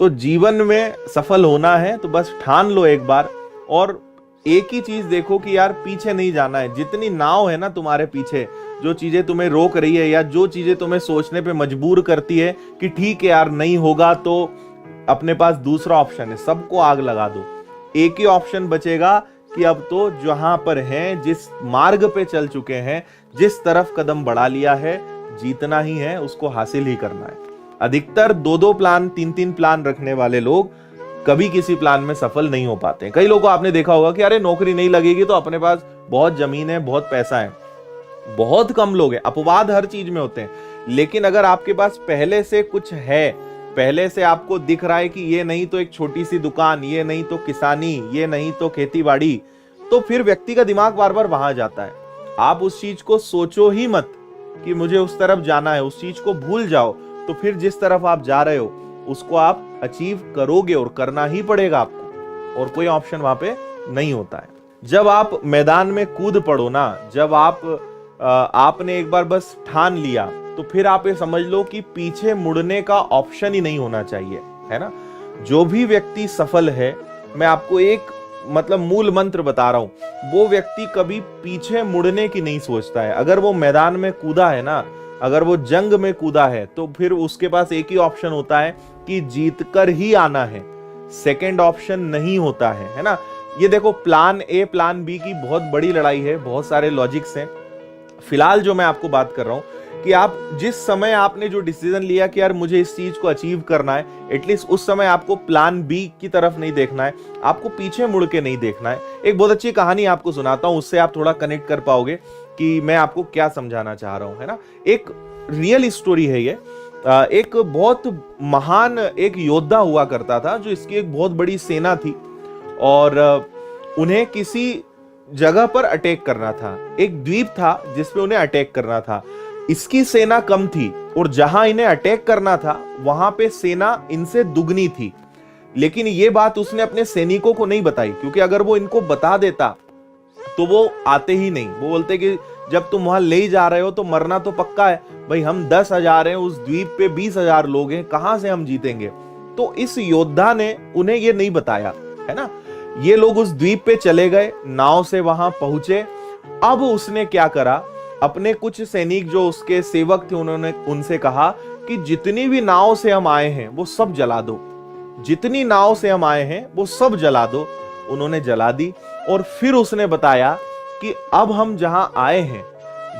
तो जीवन में सफल होना है तो बस ठान लो एक बार, और एक ही चीज देखो कि यार पीछे नहीं जाना है। जितनी नाव है ना तुम्हारे पीछे, जो चीजें तुम्हें रोक रही है या जो चीजें तुम्हें सोचने पे मजबूर करती है कि ठीक है यार नहीं होगा, तो अपने पास दूसरा ऑप्शन है, सबको आग लगा दो। एक ही ऑप्शन बचेगा कि अब तो जहां पर हैं, जिस मार्ग पे चल चुके हैं, जिस तरफ कदम बढ़ा लिया है, जीतना ही है, उसको हासिल ही करना है। अधिकतर 2-2 प्लान 3-3 प्लान रखने वाले लोग कभी किसी प्लान में सफल नहीं हो पाते। कई लोगों को आपने देखा होगा कि अरे नौकरी नहीं लगेगी तो अपने पास बहुत जमीन है, बहुत पैसा है। बहुत कम लोग हैं, अपवाद हर चीज में होते हैं, लेकिन अगर आपके पास पहले से कुछ है, पहले से आपको दिख रहा है कि ये नहीं तो एक छोटी सी दुकान, ये नहीं तो किसानी, ये नहीं तो खेतीबाड़ी, तो फिर व्यक्ति का दिमाग बार बार वहां जाता है। आप उस चीज को सोचो ही मत कि मुझे उस तरफ जाना है, उस चीज को भूल जाओ, तो फिर जिस तरफ आप जा रहे हो उसको आप अचीव करोगे और करना ही पड़ेगा आपको, और कोई ऑप्शन वहां पे नहीं होता है। जब आप मैदान में कूद पड़ो ना, जब आपने एक बार बस ठान लिया, तो फिर आप ये समझ लो कि पीछे मुड़ने का ऑप्शन ही नहीं होना चाहिए, है ना। जो भी व्यक्ति सफल है, मैं आपको एक मतलब मूल मंत्र बता रहा हूं, वो व्यक्ति कभी पीछे मुड़ने की नहीं सोचता है। अगर वो मैदान में कूदा है ना, अगर वो जंग में कूदा है, तो फिर उसके पास एक ही ऑप्शन होता है कि जीत कर ही आना है, सेकंड ऑप्शन नहीं होता है ना। ये देखो, प्लान ए प्लान बी की बहुत बड़ी लड़ाई है, बहुत सारे लॉजिक्स हैं। फिलहाल जो मैं आपको बात कर रहा हूं कि आप जिस समय आपने जो डिसीजन लिया कि यार मुझे इस चीज को अचीव करना है, एटलीस्ट उस समय आपको प्लान बी की तरफ नहीं देखना है, आपको पीछे मुड़ के नहीं देखना है। एक बहुत अच्छी कहानी आपको सुनाता हूं, उससे आप थोड़ा कनेक्ट कर पाओगे कि मैं आपको क्या समझाना चाह रहा हूं, है ना। एक रियल स्टोरी है ये। एक बहुत महान एक योद्धा हुआ करता था, जो इसकी एक बहुत बड़ी सेना थी, और उन्हें किसी जगह पर अटैक करना था। एक द्वीप था जिसपे उन्हें अटैक करना था। इसकी सेना कम थी, और जहां इन्हें अटैक करना था वहां पे सेना इनसे दुगनी थी। लेकिन ये बात उसने अपने सैनिकों को नहीं बताई, क्योंकि अगर वो इनको बता देता तो वो आते ही नहीं। वो बोलते कि जब तुम वहां ले जा रहे हो तो मरना तो पक्का है भाई, हम 10,000 हैं, उस द्वीप पे 20,000 लोग हैं, कहां से हम जीतेंगे। तो इस योद्धा ने उन्हें ये नहीं बताया, है ना। ये लोग उस द्वीप पे चले गए, नाव से वहां पहुंचे। अब उसने क्या करा, अपने कुछ सैनिक जो उसके सेवक थे, उन्होंने उनसे कहा कि जितनी भी नाव से हम आए हैं वो सब जला दो, जितनी नाव से हम आए हैं वो सब जला दो। उन्होंने जला दी, और फिर उसने बताया कि अब हम जहां आए हैं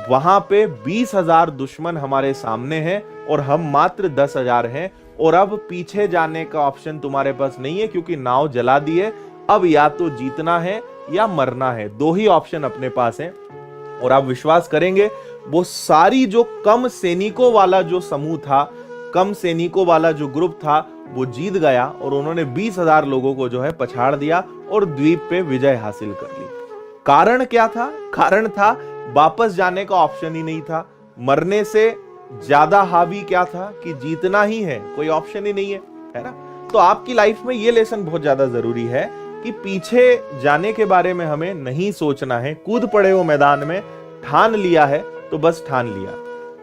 वहां पे 20,000 दुश्मन हमारे सामने हैं, और हम मात्र 10,000 हैं, और अब पीछे जाने का ऑप्शन तुम्हारे पास नहीं है, क्योंकि नाव जला दी है। अब या तो जीतना है या मरना है, दो ही ऑप्शन अपने पास है। और आप विश्वास करेंगे, वो सारी जो कम सैनिकों वाला जो समूह था, कम सैनिकों वाला जो ग्रुप था, वो जीत गया, और उन्होंने 20,000 लोगों को जो है पछाड़ दिया और द्वीप पे विजय हासिल कर ली। कारण क्या था? कारण था वापस जाने का ऑप्शन ही नहीं था। मरने से ज्यादा हावी क्या था कि जीतना ही है, कोई ऑप्शन ही नहीं है ना। तो आपकी लाइफ में ये लेसन बहुत ज्यादा जरूरी है कि पीछे जाने के बारे में हमें नहीं सोचना है। कूद पड़े हो मैदान में, ठान लिया है तो बस ठान लिया,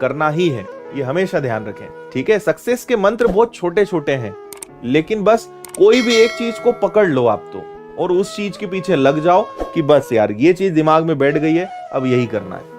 करना ही है, ये हमेशा ध्यान रखें, ठीक है। सक्सेस के मंत्र बहुत छोटे छोटे हैं, लेकिन बस कोई भी एक चीज को पकड़ लो आप तो, और उस चीज के पीछे लग जाओ कि बस यार ये चीज दिमाग में बैठ गई है, अब यही करना है।